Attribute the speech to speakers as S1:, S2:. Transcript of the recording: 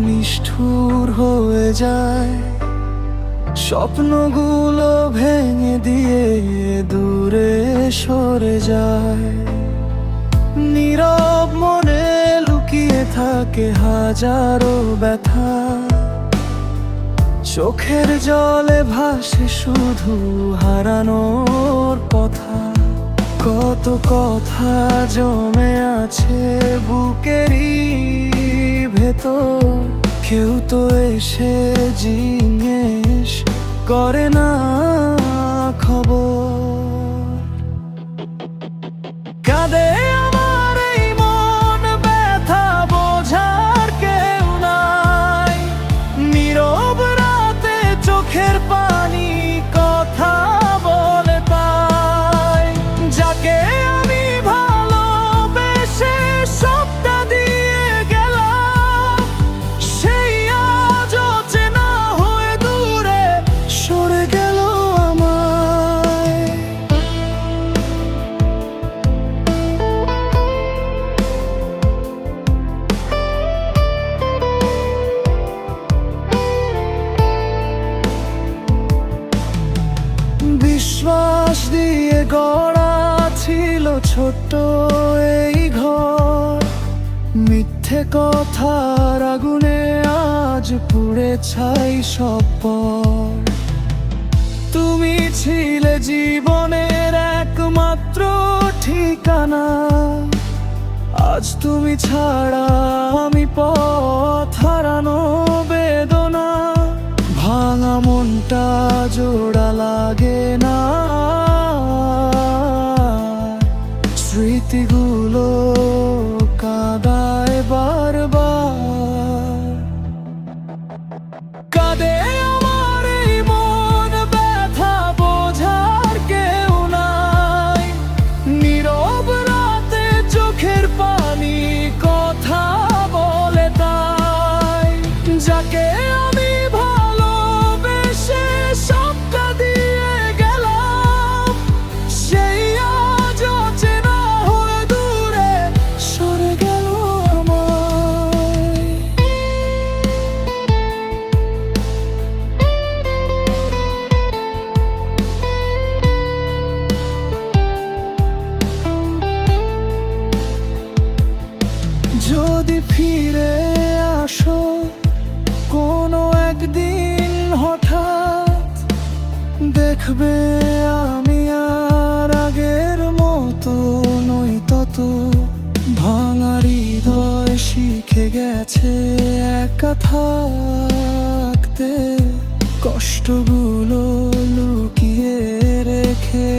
S1: নিষ্ঠুর হয়ে যায়, স্বপ্নগুলো ভেঙে দিয়ে দূরে সরে যায়। নীরব মনে লুকিয়ে থাকে হাজারো ব্যথা, চোখের জলে ভাসে শুধু হারানোর কথা। কত কথা জমে আছে বুকেরই ভেতর, কেউ তো এসে জিজ্ঞেস করে না খবর। কাঁদে আমার এই মন, ব্যথা বোঝার কেউ নাই। নীরব রাতে চোখের পানি কথা বলে তাই। যাকে আমি ভালোবেসে সবটা দিয়ে গেলাম, সেই আজ অচেনা হয়ে দূরে সরে গেল আমায়। বিশ্বাস দিয়ে গড়া ছিল ছোট্ট এই ঘর, মিথ্যে কথার আগুনে আজ পুড়ে ছাই সব পর। তুমি ছিলে জীবনের একমাত্র ঠিকানা, আজ তুমি ছাড়া আমি পথ হারানো বেদনা। ভাঙা মনটা জোড়া লাগে না, স্মৃতিগুলো কাঁদায় বারবার। কাঁদে আমার এই মন, ব্যথা বোঝার কেউ নাই। নীরব রাতে চোখের পানি কথা বলে তাই। যাকে আমি ভালোবেসে সবটা দিয়ে গেলাম, সেই আজ অচেনা হয়ে দূরে সরে গেল আমায়। যদি ফিরে আসো কোনো একদিন হঠাৎ, দেখবে আমি আর আগের মতো নই তত। ভাঙা হৃদয় শিখে গেছে একা থাকতে, কষ্টগুলো লুকিয়ে রেখে